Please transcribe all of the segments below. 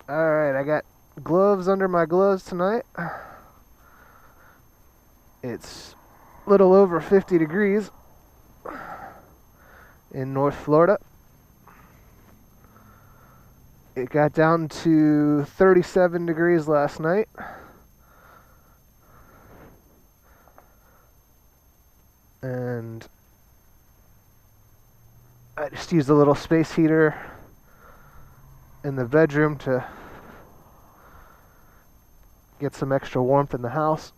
Alright, I got gloves under my gloves tonight. It's a little over 50 degrees in North Florida. It got down to 37 degrees last night. And I just used a little space heater in the bedroom to get some extra warmth in the house.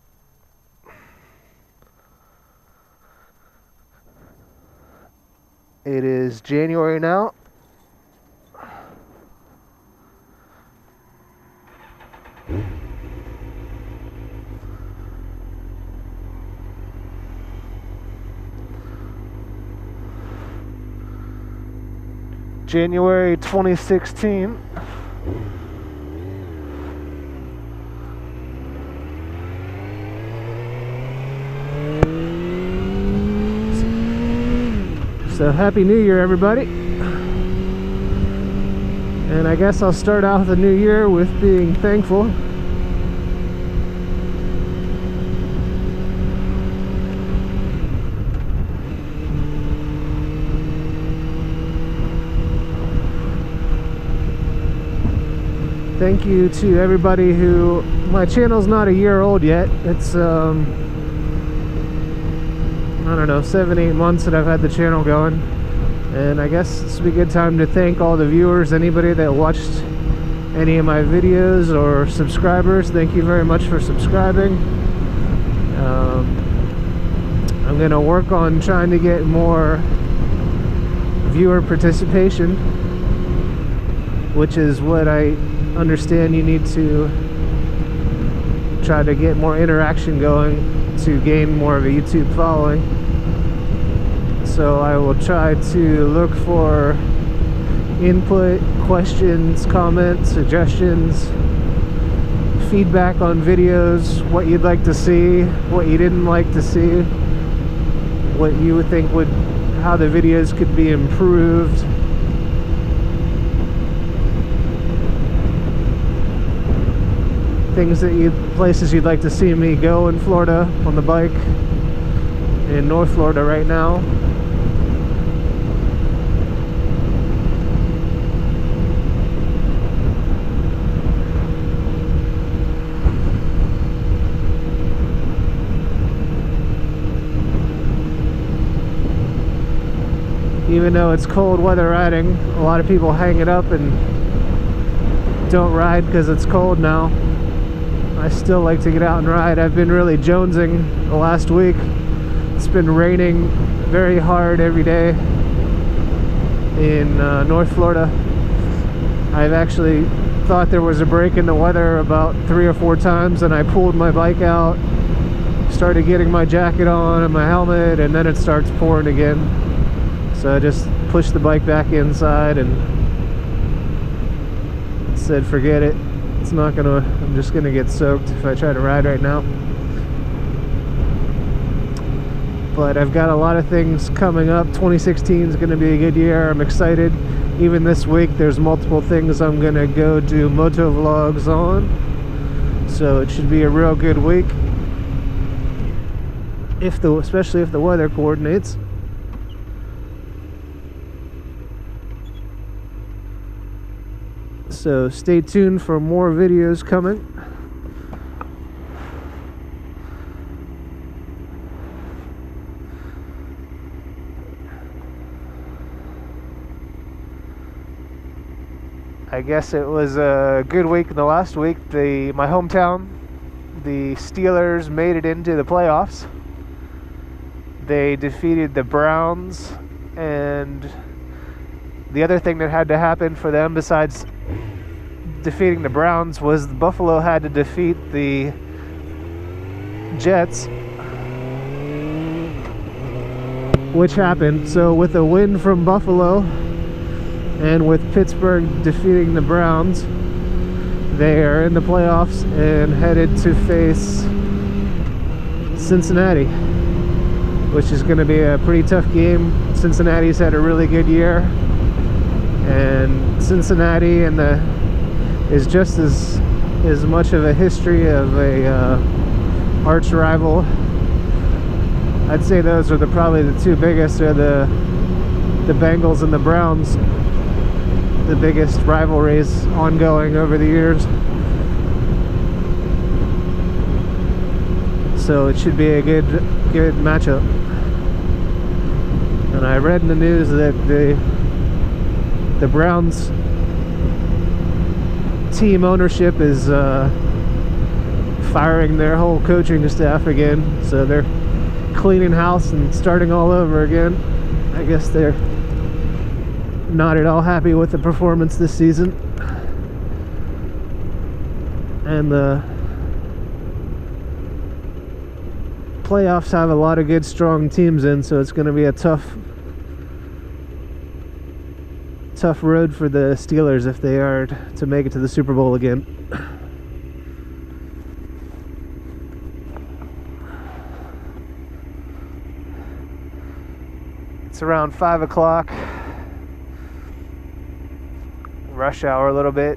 It is January now. January 2016. So happy New Year, everybody. And I guess I'll start off the new year with being thankful. Thank you to everybody who, my channel's not a year old yet. It's I don't know, 7-8 months that I've had the channel going, and I guess this would be a good time to thank all the viewers, anybody that watched any of my videos or subscribers. Thank you very much for subscribing. I'm gonna work on trying to get more viewer participation, which is what I understand you need to try to get more interaction going to gain more of a YouTube following. So I will try to look for input, questions, comments, suggestions, feedback on videos, what you'd like to see, what you didn't like to see, what you would think would, how the videos could be improved. Things that places you'd like to see me go in Florida on the bike in North Florida right now. Even though it's cold weather riding, a lot of people hang it up and don't ride because it's cold now. I still like to get out and ride. I've been really jonesing the last week. It's been raining very hard every day in North Florida. I've actually thought there was a break in the weather about 3 or 4 times, and I pulled my bike out, started getting my jacket on and my helmet, and then it starts pouring again. So I just pushed the bike back inside and said forget it. It's not gonna, I'm just gonna get soaked if I try to ride right now. But I've got a lot of things coming up. 2016 is gonna be a good year. I'm excited. Even this week there's multiple things I'm gonna go do moto vlogs on. So it should be a real good week. Especially if the weather coordinates. So stay tuned for more videos coming. I guess it was a good week in the last week. My hometown, the Steelers made it into the playoffs. They defeated the Browns, and the other thing that had to happen for them besides defeating the Browns was Buffalo had to defeat the Jets, which happened. So with a win from Buffalo and with Pittsburgh defeating the Browns, they are in the playoffs and headed to face Cincinnati, which is going to be a pretty tough game. Cincinnati's had a really good year, and Cincinnati and the is just as much of a history of a arch rival. I'd say those are probably the two biggest, are the Bengals and the Browns, the biggest rivalries ongoing over the years. So it should be a good matchup. And I read in the news that the Browns team ownership is firing their whole coaching staff again, so they're cleaning house and starting all over again. I guess they're not at all happy with the performance this season, and the playoffs have a lot of good strong teams in, so it's going to be a tough road for the Steelers if they are to make it to the Super Bowl again. It's around 5 o'clock, rush hour a little bit,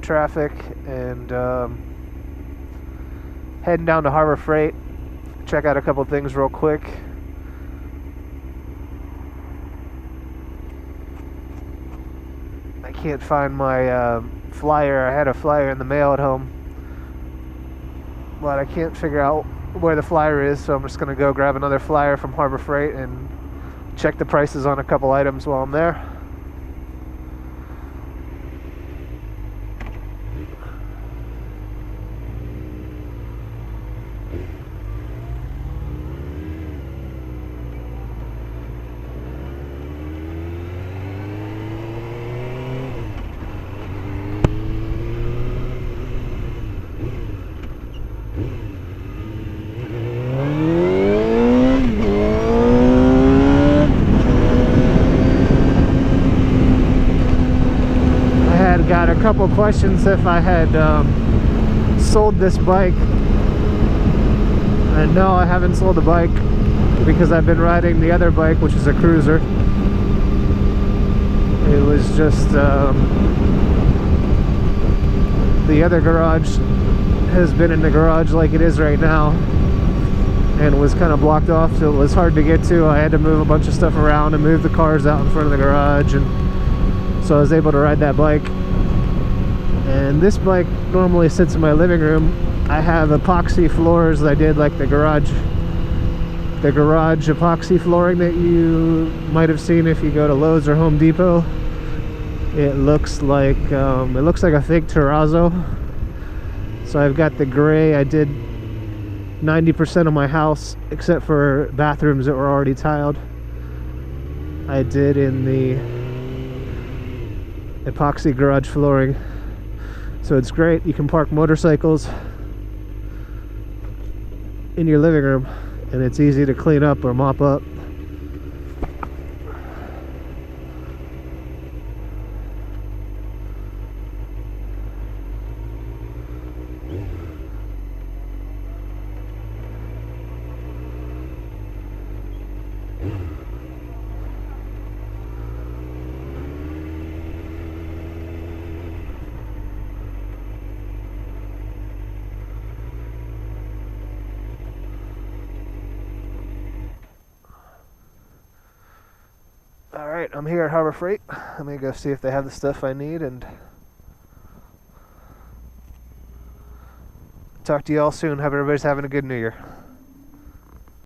traffic, and heading down to Harbor Freight, check out a couple things real quick. I can't find my flyer. I had a flyer in the mail at home, but I can't figure out where the flyer is, so I'm just going to go grab another flyer from Harbor Freight and check the prices on a couple items while I'm there. Got a couple questions if I had sold this bike, and no, I haven't sold the bike because I've been riding the other bike, which is a cruiser. It was just the other garage has been in the garage like it is right now and was kind of blocked off, so it was hard to get to. I had to move a bunch of stuff around and move the cars out in front of the garage, and so I was able to ride that bike. And this bike normally sits in my living room. I have epoxy floors that I did, like the garage epoxy flooring that you might have seen if you go to Lowe's or Home Depot. It looks like a fake terrazzo. So I've got the gray. I did 90% of my house except for bathrooms that were already tiled. I did in the epoxy garage flooring. So it's great. You can park motorcycles in your living room, and it's easy to clean up or mop up. Alright, I'm here at Harbor Freight. Let me go see if they have the stuff I need and talk to you all soon. Hope everybody's having a good New Year.